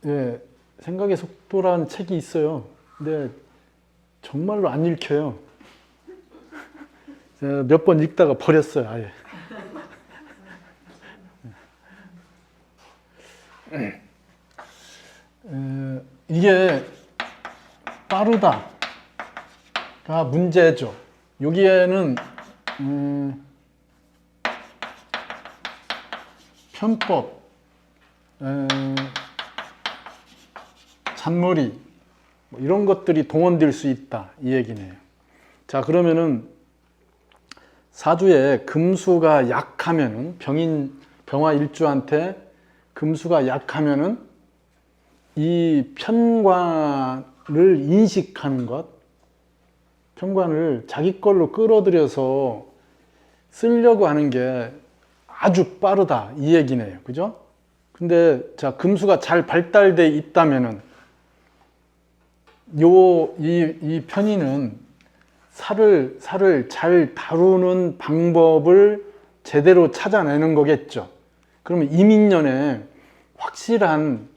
예, 생각의 속도라는 책이 있어요. 근데 정말로 안 읽혀요. 몇 번 읽다가 버렸어요, 아예. 이게 빠르다가 문제죠. 여기에는 편법, 잔머리 뭐 이런 것들이 동원될 수 있다 이 얘기네요. 자, 그러면은 사주에 금수가 약하면은 병화 일주한테 금수가 약하면은 이 편관을 인식하는 것, 편관을 자기 걸로 끌어들여서 쓰려고 하는 게 아주 빠르다 이 얘기네요. 그죠? 근데 자, 금수가 잘 발달돼 있다면은 이 편인은 살을 잘 다루는 방법을 제대로 찾아내는 거겠죠. 그러면 이민년에 확실한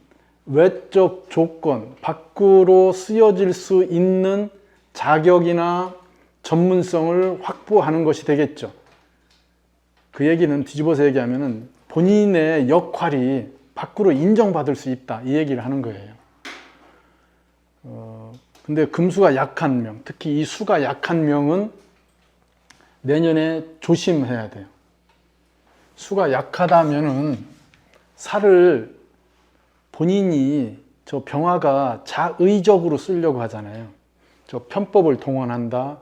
외적 조건, 밖으로 쓰여질 수 있는 자격이나 전문성을 확보하는 것이 되겠죠. 그 얘기는 뒤집어서 얘기하면은 본인의 역할이 밖으로 인정받을 수 있다 이 얘기를 하는 거예요. 근데 금수가 약한 명, 특히 이 수가 약한 명은 내년에 조심해야 돼요. 수가 약하다면은 살을 본인이 저 병화가 자의적으로 쓰려고 하잖아요. 저 편법을 동원한다,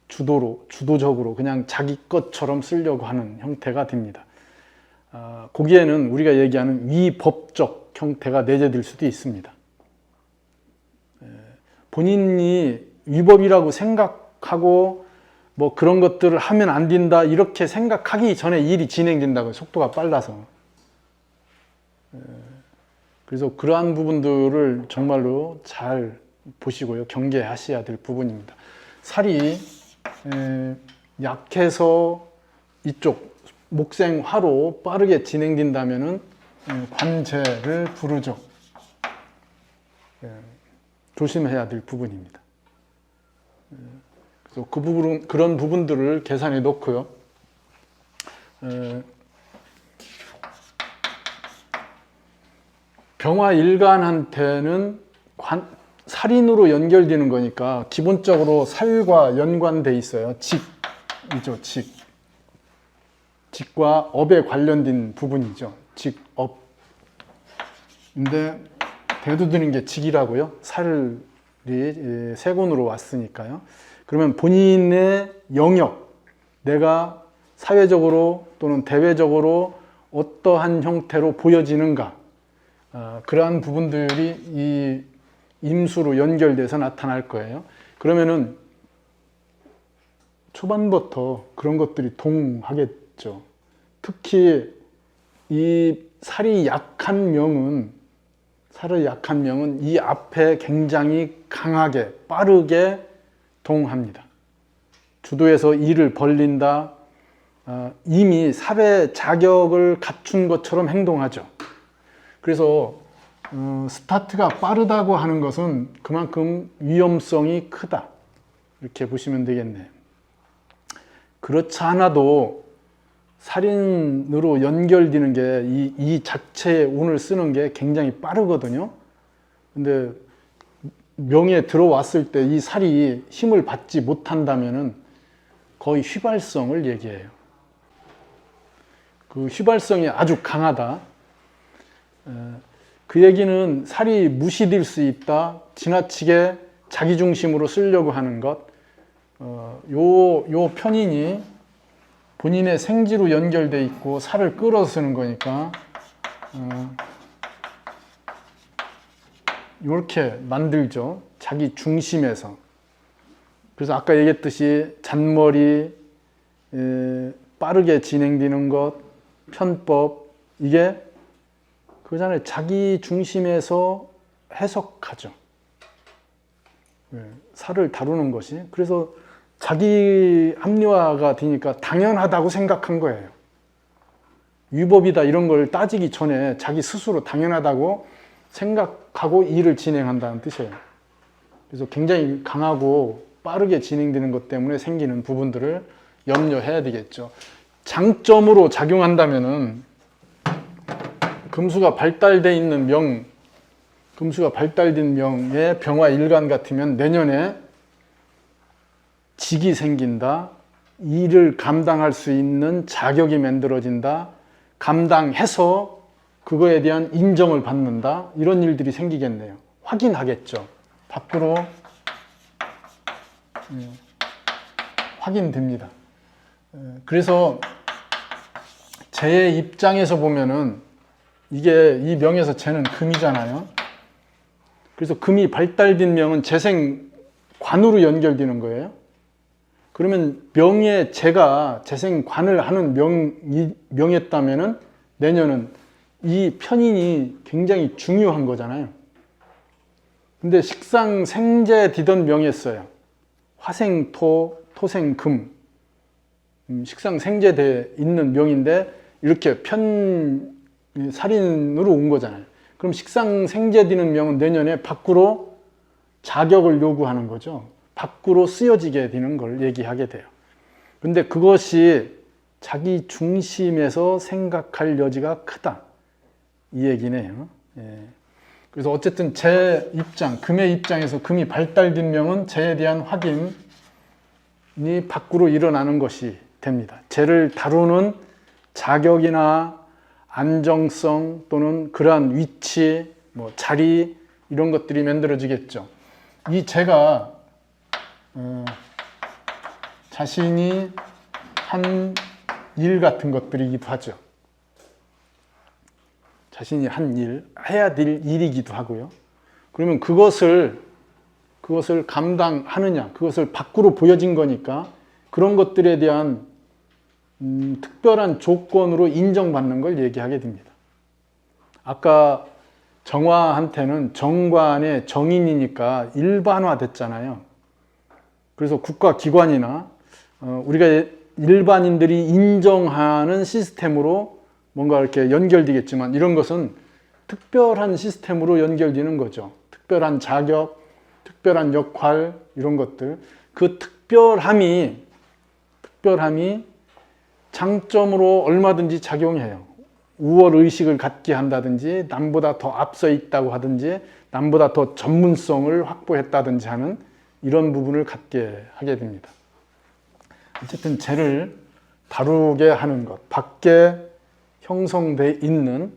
주도적으로 그냥 자기 것처럼 쓰려고 하는 형태가 됩니다. 거기에는 우리가 얘기하는 위법적 형태가 내재될 수도 있습니다. 본인이 위법이라고 생각하고 뭐 그런 것들을 하면 안 된다 이렇게 생각하기 전에 일이 진행된다고요. 속도가 빨라서. 그래서 그러한 부분들을 정말로 잘 보시고요. 경계하셔야 될 부분입니다. 살이 약해서 이쪽 목생화로 빠르게 진행된다면은 관제를 부르죠. 조심해야 될 부분입니다. 그래서 그 부분, 그런 부분들을 계산해 놓고요. 병화 일간한테는 살인으로 연결되는 거니까 기본적으로 살과 연관돼 있어요. 직이죠, 직. 직과 업에 관련된 부분이죠. 직업. 근데 대두드는 게 직이라고요. 살이 세군으로 왔으니까요. 그러면 본인의 영역, 내가 사회적으로 또는 대외적으로 어떠한 형태로 보여지는가, 그러한 부분들이 이 임수로 연결돼서 나타날 거예요. 그러면은 초반부터 그런 것들이 동하겠죠. 특히 이 살이 약한 명은 이 앞에 굉장히 강하게 빠르게 동합니다. 주도해서 일을 벌린다. 이미 사회 자격을 갖춘 것처럼 행동하죠. 그래서 스타트가 빠르다고 하는 것은 그만큼 위험성이 크다 이렇게 보시면 되겠네요. 그렇지 않아도 살인으로 연결되는 게 이 자체의 운을 쓰는 게 굉장히 빠르거든요. 근데 명에 들어왔을 때 이 살이 힘을 받지 못한다면은 거의 휘발성을 얘기해요. 그 휘발성이 아주 강하다. 그 얘기는 살이 무시될 수 있다. 지나치게 자기중심으로 쓰려고 하는 것. 요 편인이 본인의 생지로 연결돼 있고 살을 끌어 쓰는 거니까 이렇게 만들죠. 자기 중심에서. 그래서 아까 얘기했듯이 잔머리, 빠르게 진행되는 것, 편법, 이게 그잖아요. 자기 중심에서 해석하죠. 살을 다루는 것이. 그래서 자기 합리화가 되니까 당연하다고 생각한 거예요. 위법이다 이런 걸 따지기 전에 자기 스스로 당연하다고 생각하고 일을 진행한다는 뜻이에요. 그래서 굉장히 강하고 빠르게 진행되는 것 때문에 생기는 부분들을 염려해야 되겠죠. 장점으로 작용한다면은 금수가 발달되어 있는 금수가 발달된 명의 병화 일간 같으면 내년에 직이 생긴다, 일을 감당할 수 있는 자격이 만들어진다, 감당해서 그거에 대한 인정을 받는다, 이런 일들이 생기겠네요. 확인하겠죠. 밖으로 확인됩니다. 그래서 제 입장에서 보면은 이게 이 명에서 재는 금이잖아요. 그래서 금이 발달된 명은 재생관으로 연결되는 거예요. 그러면 명에 제가 재생관을 하는 명이었다면은 내년은 이 편인이 굉장히 중요한 거잖아요. 근데 식상생재디던 명이었어요. 화생토, 토생금, 식상생재돼 있는 명인데 이렇게 살인으로 온 거잖아요. 그럼 식상생재되는 명은 내년에 밖으로 자격을 요구하는 거죠. 밖으로 쓰여지게 되는 걸 얘기하게 돼요. 근데 그것이 자기 중심에서 생각할 여지가 크다, 이 얘기네요. 예. 그래서 어쨌든 제 입장, 금의 입장에서 금이 발달된 명은 재에 대한 확인이 밖으로 일어나는 것이 됩니다. 재를 다루는 자격이나 안정성 또는 그러한 위치, 자리, 이런 것들이 만들어지겠죠. 이 재가 자신이 한 일 같은 것들이기도 하죠. 자신이 한 일, 해야 될 일이기도 하고요. 그러면 그것을 감당하느냐, 그것을 밖으로 보여진 거니까 그런 것들에 대한 특별한 조건으로 인정받는 걸 얘기하게 됩니다. 아까 정화한테는 정관의 정인이니까 일반화됐잖아요. 그래서 국가기관이나 우리가 일반인들이 인정하는 시스템으로 뭔가 이렇게 연결되겠지만 이런 것은 특별한 시스템으로 연결되는 거죠. 특별한 자격, 특별한 역할, 이런 것들. 그 특별함이 장점으로 얼마든지 작용해요. 우월의식을 갖게 한다든지, 남보다 더 앞서 있다고 하든지, 남보다 더 전문성을 확보했다든지 하는 이런 부분을 갖게 하게 됩니다. 어쨌든 재를 다루게 하는 것, 밖에 형성되어 있는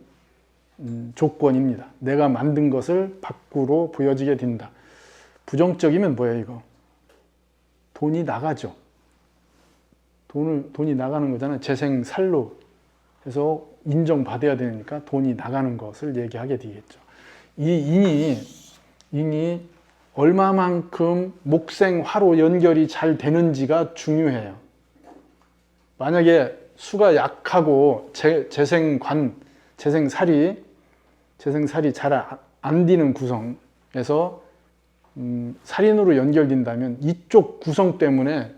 조건입니다. 내가 만든 것을 밖으로 보여지게 된다. 부정적이면 뭐예요, 이거? 돈이 나가죠. 돈이 나가는 거잖아요. 재생살로 해서 인정받아야 되니까 돈이 나가는 것을 얘기하게 되겠죠. 이 인이 얼마만큼 목생화로 연결이 잘 되는지가 중요해요. 만약에 수가 약하고 재생살이 잘 안 되는 구성에서 살인으로 연결된다면 이쪽 구성 때문에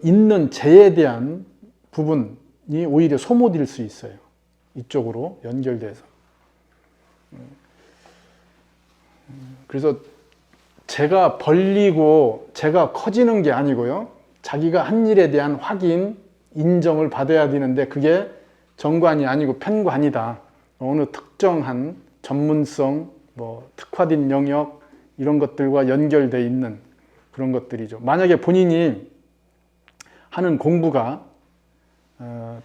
있는 재에 대한 부분이 오히려 소모될 수 있어요. 이쪽으로 연결돼서. 그래서 재가 벌리고 재가 커지는 게 아니고요. 자기가 한 일에 대한 확인, 인정을 받아야 되는데 그게 정관이 아니고 편관이다. 어느 특정한 전문성, 특화된 영역 이런 것들과 연결되어 있는 그런 것들이죠. 만약에 본인이 하는 공부가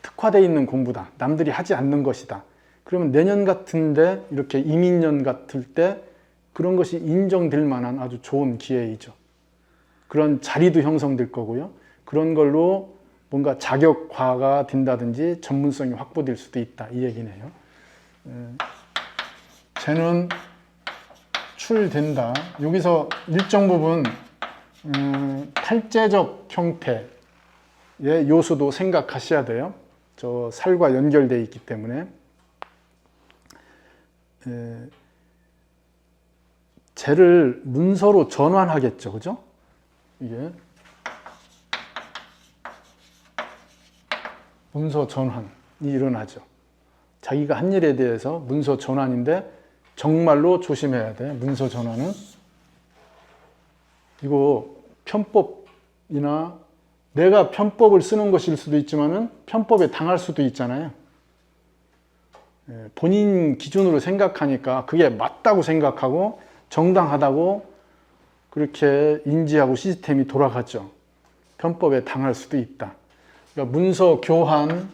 특화되어 있는 공부다. 남들이 하지 않는 것이다. 그러면 내년 같은데 이렇게 이민년 같을 때 그런 것이 인정될 만한 아주 좋은 기회이죠. 그런 자리도 형성될 거고요. 그런 걸로 뭔가 자격화가 된다든지 전문성이 확보될 수도 있다. 이 얘기네요. 재는 출된다. 여기서 일정 부분 탈재적 형태의 요소도 생각하셔야 돼요. 저 살과 연결되어 있기 때문에. 재를 문서로 전환하겠죠. 그죠? 이게 문서 전환이 일어나죠. 자기가 한 일에 대해서 문서 전환인데 정말로 조심해야 돼. 문서 전환은 이거 편법이나 내가 편법을 쓰는 것일 수도 있지만은 편법에 당할 수도 있잖아요. 본인 기준으로 생각하니까 그게 맞다고 생각하고 정당하다고 그렇게 인지하고 시스템이 돌아가죠. 편법에 당할 수도 있다. 그러니까 문서 교환,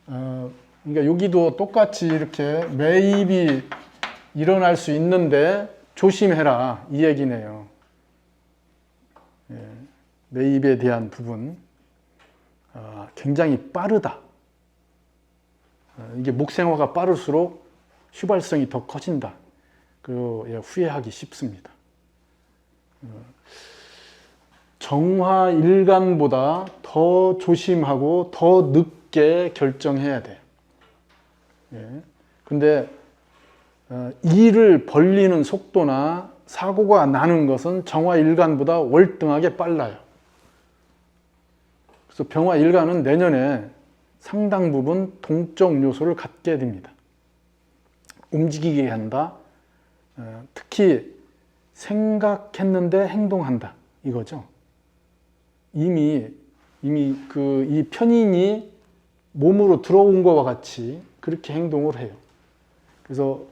그러니까 여기도 똑같이 이렇게 매입이 일어날 수 있는데 조심해라 이 얘기네요. 매입에 대한 부분 굉장히 빠르다. 이게 목생화가 빠를수록 휘발성이 더 커진다. 그리고 후회하기 쉽습니다. 정화일간보다 더 조심하고 더 늦게 결정해야 돼요. 근데 일을 벌리는 속도나 사고가 나는 것은 정화일간보다 월등하게 빨라요. 그래서 병화일간은 내년에 상당 부분 동적 요소를 갖게 됩니다. 움직이게 한다. 특히 생각했는데 행동한다. 이거죠. 이미 이 편인이 몸으로 들어온 것과 같이 그렇게 행동을 해요. 그래서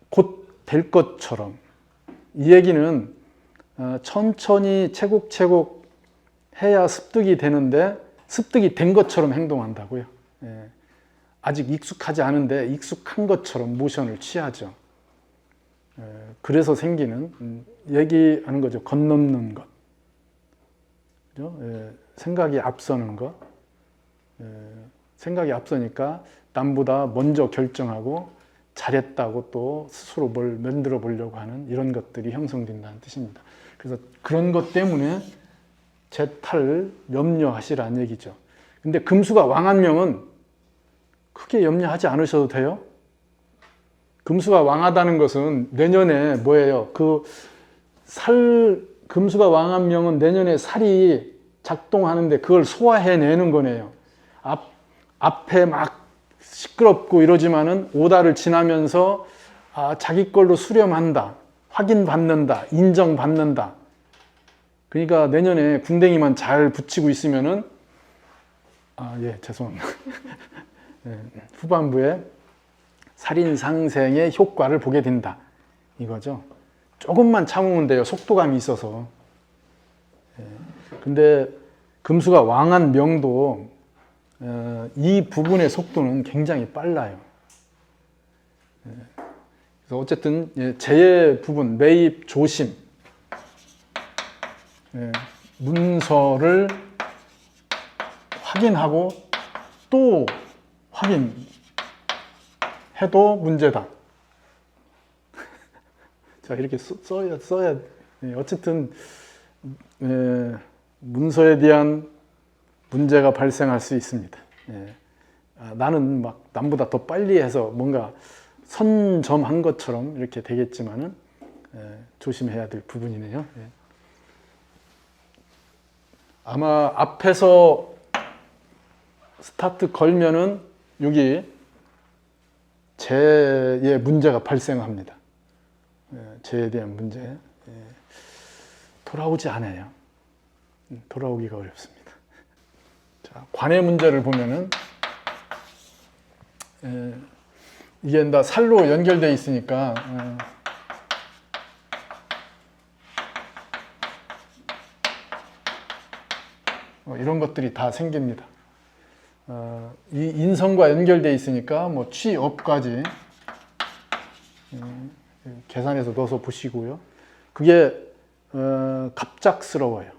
곧 될 것처럼 이 얘기는 천천히 체곡체곡 해야 습득이 되는데 습득이 된 것처럼 행동한다고요. 아직 익숙하지 않은데 익숙한 것처럼 모션을 취하죠. 그래서 생기는 얘기하는 거죠. 건넘는 것, 그죠? 생각이 앞서는 것. 생각이 앞서니까 남보다 먼저 결정하고 잘했다고 또 스스로 뭘 만들어 보려고 하는 이런 것들이 형성된다는 뜻입니다. 그래서 그런 것 때문에 재탈을 염려하시라는 얘기죠. 근데 금수가 왕한명은 크게 염려하지 않으셔도 돼요. 금수가 왕하다는 것은 내년에 뭐예요? 금수가 왕한명은 내년에 살이 작동하는데 그걸 소화해내는 거네요. 앞에 막 시끄럽고 이러지만은 오달을 지나면서 자기 걸로 수렴한다, 확인받는다, 인정받는다. 그러니까 내년에 궁뎅이만 잘 붙이고 있으면은 죄송합니다. 후반부에 살인상생의 효과를 보게 된다. 이거죠. 조금만 참으면 돼요. 속도감이 있어서. 근데 금수가 왕한 명도 이 부분의 속도는 굉장히 빨라요. 그래서 어쨌든 재해 부분, 매입 조심, 문서를 확인하고 또 확인해도 문제다. 자, 이렇게 써야 어쨌든 문서에 대한 문제가 발생할 수 있습니다. 나는 막 남보다 더 빨리 해서 뭔가 선점한 것처럼 이렇게 되겠지만은 조심해야 될 부분이네요. 아마 앞에서 스타트 걸면은 여기 재에 문제가 발생합니다. 재에 대한 문제. 돌아오지 않아요. 돌아오기가 어렵습니다. 자, 관의 문제를 보면은 이게 다 살로 연결되어 있으니까 이런 것들이 다 생깁니다. 이 인성과 연결되어 있으니까 뭐 취업까지 계산해서 넣어서 보시고요. 그게 갑작스러워요.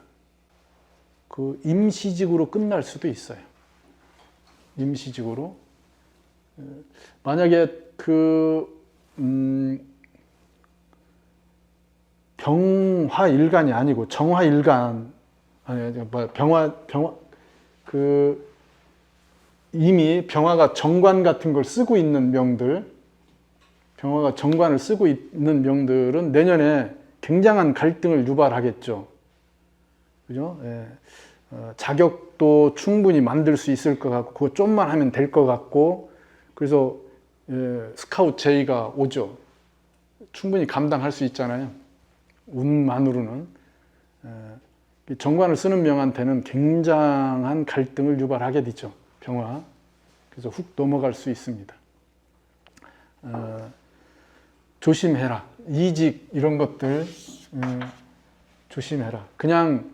그 임시직으로 끝날 수도 있어요. 임시직으로. 만약에 병화일간이 아니고 정화일간, 이미 병화가 정관 같은 걸 쓰고 있는 명들, 병화가 정관을 쓰고 있는 명들은 내년에 굉장한 갈등을 유발하겠죠. 그죠? 자격도 충분히 만들 수 있을 것 같고, 그거 좀만 하면 될 것 같고, 그래서 스카웃 제의가 오죠. 충분히 감당할 수 있잖아요. 운만으로는. 정관을 쓰는 명한테는 굉장한 갈등을 유발하게 되죠. 병화. 그래서 훅 넘어갈 수 있습니다. 조심해라. 이직 이런 것들 조심해라. 그냥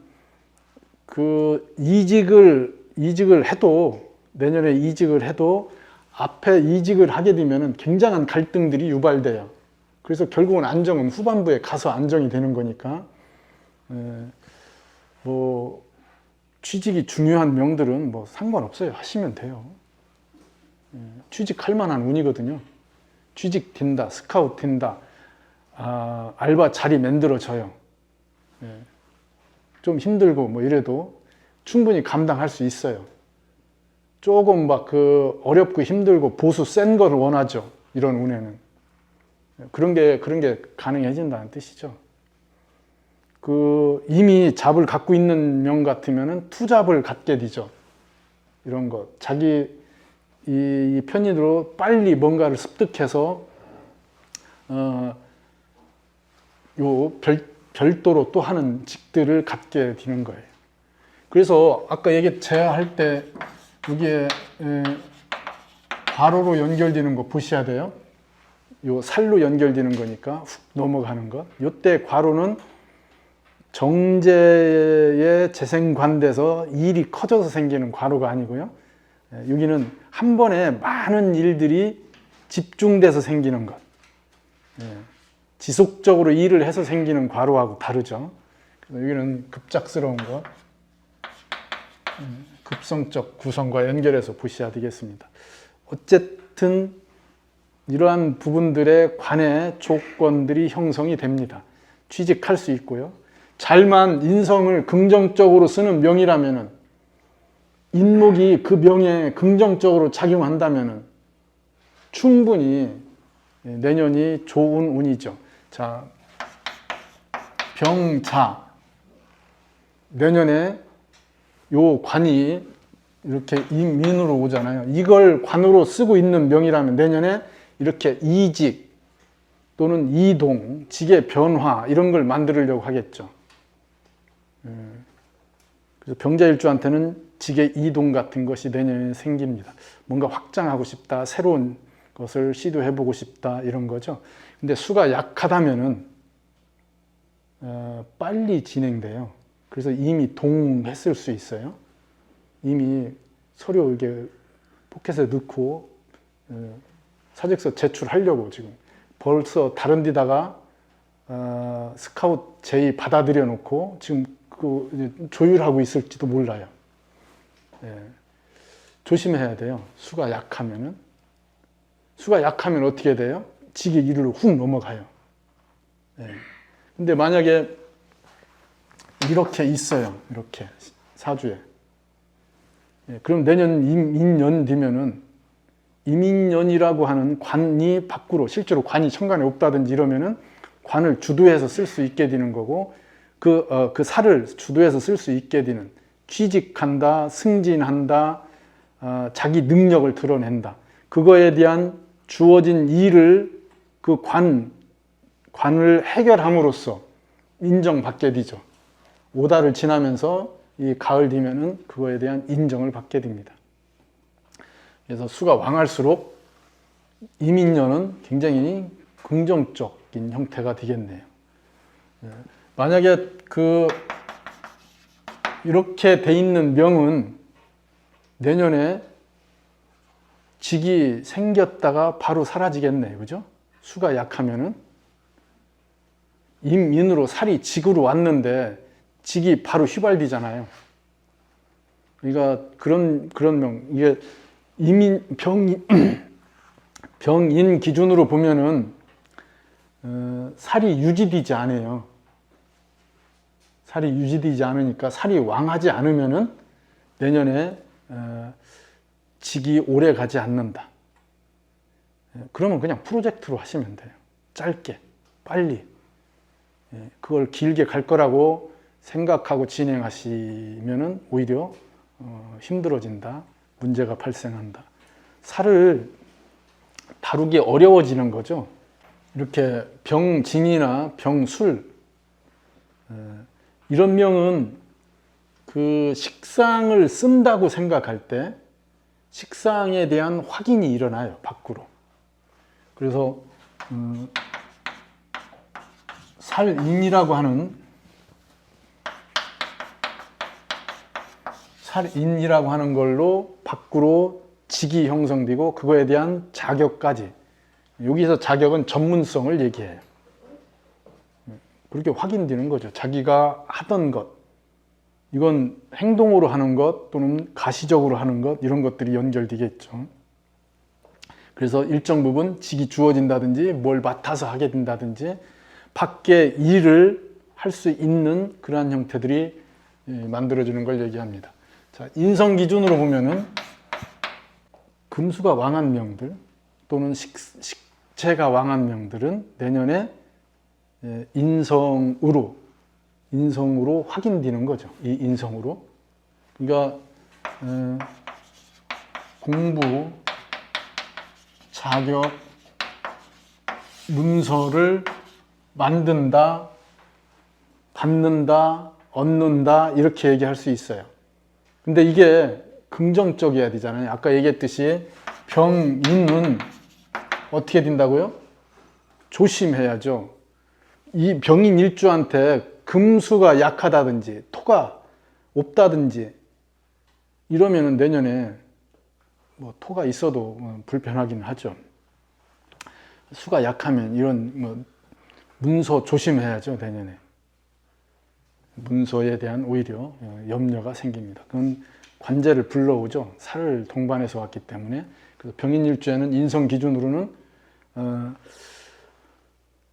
그 이직을 해도, 내년에 이직을 해도 앞에 이직을 하게 되면 굉장한 갈등들이 유발돼요. 그래서 결국은 안정은 후반부에 가서 안정이 되는 거니까, 뭐 취직이 중요한 명들은 뭐 상관없어요. 하시면 돼요. 취직할 만한 운이거든요. 취직 된다, 스카웃 된다, 알바 자리 만들어져요. 좀 힘들고 뭐 이래도 충분히 감당할 수 있어요. 조금 막 그 어렵고 힘들고 보수 센 거를 원하죠. 이런 운에는. 그런 게 가능해진다는 뜻이죠. 이미 잡을 갖고 있는 명 같으면은 투잡을 갖게 되죠. 이런 것. 자기 이 편의로 빨리 뭔가를 습득해서, 별도로 또 하는 직들을 갖게 되는 거예요. 그래서 아까 제가 할 때 여기에 괄호로 연결되는 거 보셔야 돼요. 요 살로 연결되는 거니까 훅 넘어가는 것. 요때 괄호는 정제의 재생관돼서 일이 커져서 생기는 괄호가 아니고요. 여기는 한 번에 많은 일들이 집중돼서 생기는 것. 지속적으로 일을 해서 생기는 괄호하고 다르죠. 그래서 여기는 급작스러운 것, 급성적 구성과 연결해서 보셔야 되겠습니다. 어쨌든 이러한 부분들에 관해 조건들이 형성이 됩니다. 취직할 수 있고요. 잘만 인성을 긍정적으로 쓰는 명이라면은, 인목이 그 명에 긍정적으로 작용한다면은 충분히 내년이 좋은 운이죠. 자, 병자. 내년에 요 관이 이렇게 임민으로 오잖아요. 이걸 관으로 쓰고 있는 명이라면 내년에 이렇게 이직 또는 이동, 직의 변화 이런 걸 만들려고 하겠죠. 그래서 병자일주한테는 직의 이동 같은 것이 내년에 생깁니다. 뭔가 확장하고 싶다, 새로운 것을 시도해보고 싶다 이런 거죠. 근데 수가 약하다면은 빨리 진행돼요. 그래서 이미 동했을 수 있어요. 이미 서류 이게 포켓에 넣고 사직서 제출하려고 지금 벌써 다른 데다가 스카웃 제의 받아들여 놓고 지금 조율하고 있을지도 몰라요. 조심해야 돼요. 수가 약하면은. 수가 약하면 어떻게 돼요? 직의 이르로 훅 넘어가요. 근데 만약에 이렇게 있어요. 이렇게 사주에. 그럼 내년 임인년 되면은 임인년이라고 하는 관이 밖으로, 실제로 관이 천간에 없다든지 이러면은 관을 주도해서 쓸 수 있게 되는 거고, 그 살을 주도해서 쓸 수 있게 되는, 취직한다, 승진한다, 자기 능력을 드러낸다. 그거에 대한 주어진 일을 그 관을 해결함으로써 인정받게 되죠. 오달을 지나면서 이 가을 되면은 그거에 대한 인정을 받게 됩니다. 그래서 수가 왕할수록 임인년은 굉장히 긍정적인 형태가 되겠네요. 만약에 이렇게 돼 있는 명은 내년에 직이 생겼다가 바로 사라지겠네요. 그죠? 수가 약하면은 임인으로 살이 직으로 왔는데 직이 바로 휘발디잖아요. 그러니까 그런 명, 이게 병인 기준으로 보면은 살이 유지되지 않아요. 살이 유지되지 않으니까, 살이 왕하지 않으면은 내년에 직이 오래 가지 않는다. 그러면 그냥 프로젝트로 하시면 돼요. 짧게, 빨리. 그걸 길게 갈 거라고 생각하고 진행하시면은 오히려 힘들어진다. 문제가 발생한다. 살을 다루기 어려워지는 거죠. 이렇게 병진이나 병술 이런 명은 그 식상을 쓴다고 생각할 때 식상에 대한 확인이 일어나요, 밖으로. 그래서 살인이라고 하는 걸로 밖으로 직이 형성되고 그거에 대한 자격까지, 여기서 자격은 전문성을 얘기해요. 그렇게 확인되는 거죠. 자기가 하던 것, 이건 행동으로 하는 것 또는 가시적으로 하는 것, 이런 것들이 연결되겠죠. 그래서 일정 부분 직이 주어진다든지 뭘 맡아서 하게 된다든지 밖에 일을 할 수 있는 그러한 형태들이 만들어지는 걸 얘기합니다. 자, 인성 기준으로 보면은 금수가 왕한 명들 또는 식체가 왕한 명들은 내년에 인성으로 확인되는 거죠. 이 인성으로. 그러니까 공부, 자격, 문서를 만든다, 받는다, 얻는다 이렇게 얘기할 수 있어요. 근데 이게 긍정적이어야 되잖아요. 아까 얘기했듯이 병인은 어떻게 된다고요? 조심해야죠. 이 병인 일주한테 금수가 약하다든지 토가 없다든지 이러면은 내년에 뭐 토가 있어도 불편하긴 하죠. 수가 약하면 이런 뭐 문서 조심해야죠, 내년에. 문서에 대한 오히려 염려가 생깁니다. 그건 관제를 불러오죠. 살을 동반해서 왔기 때문에. 그래서 병인일주에는 인성 기준으로는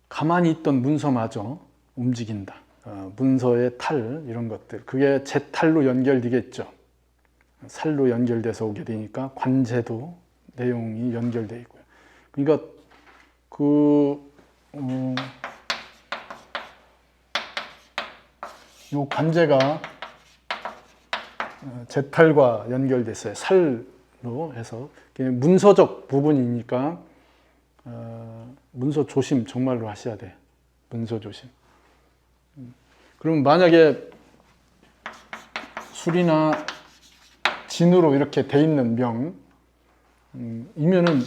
가만히 있던 문서마저 움직인다. 문서의 탈 이런 것들, 그게 제탈로 연결되겠죠. 살로 연결돼서 오게 되니까 관제도 내용이 연결되어 있고요. 그러니까 이 관제가 제탈과 연결됐어요. 살로 해서 문서적 부분이니까 문서 조심 정말로 하셔야 돼요. 문서 조심. 그럼 만약에 술이나 진으로 이렇게 돼 있는 명이면은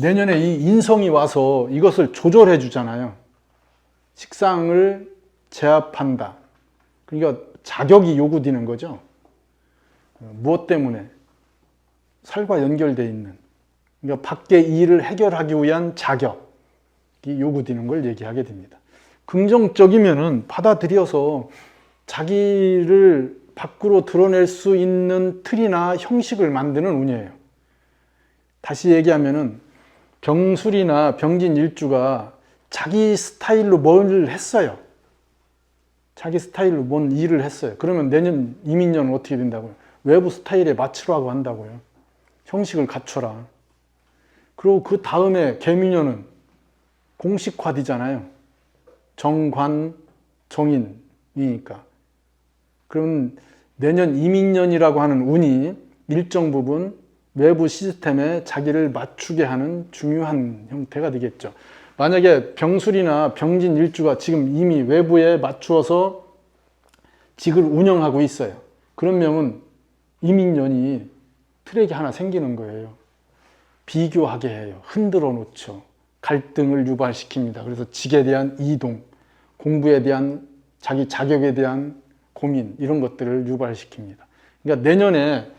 내년에 이 인성이 와서 이것을 조절해 주잖아요. 식상을 제압한다. 그러니까 자격이 요구되는 거죠. 무엇 때문에? 살과 연결되어 있는. 그러니까 밖의 일을 해결하기 위한 자격이 요구되는 걸 얘기하게 됩니다. 긍정적이면은 받아들여서 자기를 밖으로 드러낼 수 있는 틀이나 형식을 만드는 운이에요. 다시 얘기하면은 병술이나 병진 일주가 자기 스타일로 뭘 했어요. 자기 스타일로 뭔 일을 했어요. 그러면 내년 이민년은 어떻게 된다고요? 외부 스타일에 맞추라고 한다고요. 형식을 갖춰라. 그리고 그 다음에 개미년은 공식화되잖아요. 정관, 정인이니까. 그럼 내년 이민년이라고 하는 운이 일정 부분 외부 시스템에 자기를 맞추게 하는 중요한 형태가 되겠죠. 만약에 병술이나 병진 일주가 지금 이미 외부에 맞추어서 직을 운영하고 있어요. 그런 명은 이민년이 트랙이 하나 생기는 거예요. 비교하게 해요. 흔들어 놓죠. 갈등을 유발시킵니다. 그래서 직에 대한 이동, 공부에 대한 자기 자격에 대한 고민 이런 것들을 유발시킵니다. 그러니까 내년에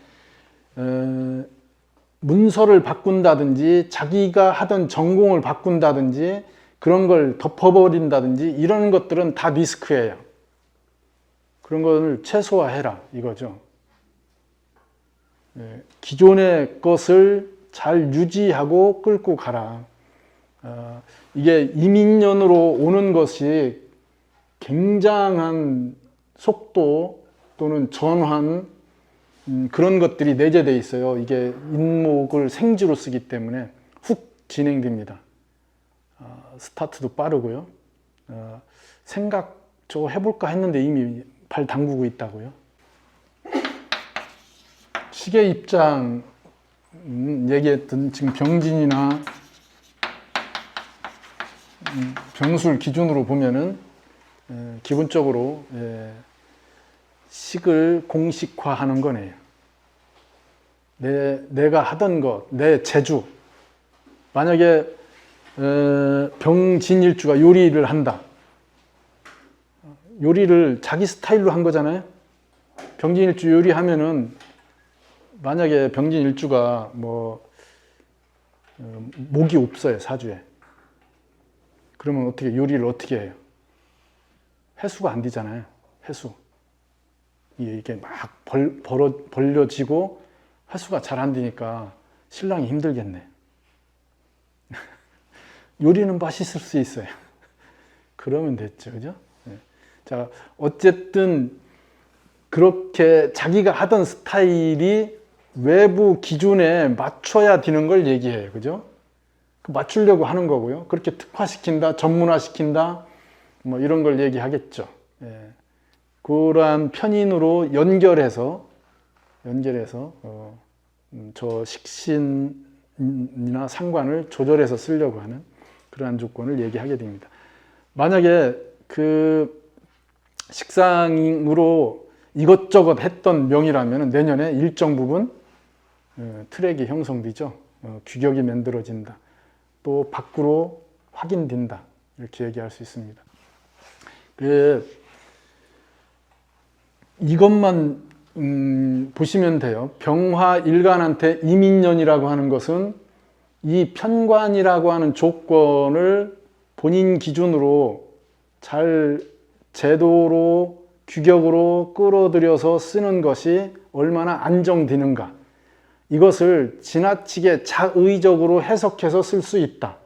문서를 바꾼다든지 자기가 하던 전공을 바꾼다든지 그런 걸 덮어버린다든지 이런 것들은 다 리스크예요. 그런 걸 최소화해라 이거죠. 기존의 것을 잘 유지하고 끌고 가라. 이게 이민년으로 오는 것이 굉장한 속도 또는 전환 그런 것들이 내재되어 있어요. 이게 인목을 생지로 쓰기 때문에 훅 진행됩니다. 스타트도 빠르고요. 생각 저거 해볼까 했는데 이미 발 담그고 있다고요. 시계 입장 얘기했던 지금 병진이나 병술 기준으로 보면은 기본적으로 식을 공식화하는 거네요. 내가 하던 것, 내 재주. 만약에 병진일주가 요리를 한다. 요리를 자기 스타일로 한 거잖아요. 병진일주 요리하면은 만약에 병진일주가 목이 없어요, 사주에. 그러면 어떻게 요리를 어떻게 해요? 해수가 안 되잖아요. 해수. 이게 막 벌려지고 해수가 잘 안 되니까 신랑이 힘들겠네. 요리는 맛있을 수 있어요. 그러면 됐죠, 그죠? 자, 어쨌든 그렇게 자기가 하던 스타일이 외부 기준에 맞춰야 되는 걸 얘기해요, 그죠? 맞추려고 하는 거고요. 그렇게 특화시킨다, 전문화시킨다, 이런 걸 얘기하겠죠. 그러한 편인으로 연결해서 저 식신이나 상관을 조절해서 쓰려고 하는 그러한 조건을 얘기하게 됩니다. 만약에 그 식상으로 이것저것 했던 명이라면 내년에 일정 부분 트랙이 형성되죠. 규격이 만들어진다. 또 밖으로 확인된다. 이렇게 얘기할 수 있습니다. 이것만 보시면 돼요. 병화 일간한테 이민년이라고 하는 것은 이 편관이라고 하는 조건을 본인 기준으로 잘 제도로 규격으로 끌어들여서 쓰는 것이 얼마나 안정되는가, 이것을 지나치게 자의적으로 해석해서 쓸 수 있다.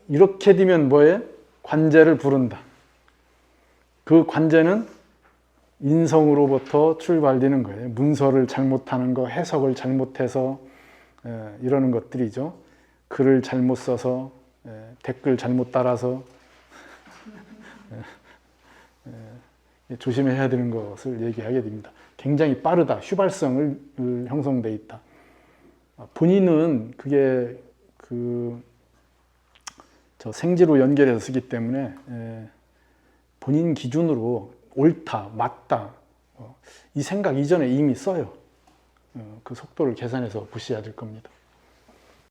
이렇게 되면 뭐예요? 관제를 부른다. 그 관제는 인성으로부터 출발되는 거예요. 문서를 잘못하는 거, 해석을 잘못해서 이러는 것들이죠. 글을 잘못 써서, 댓글 잘못 달아서 조심해야 되는 것을 얘기하게 됩니다. 굉장히 빠르다, 휘발성을 형성돼 있다. 본인은 그게 저 생지로 연결해서 쓰기 때문에 본인 기준으로 옳다, 맞다, 이 생각 이전에 이미 써요. 그 속도를 계산해서 보셔야 될 겁니다.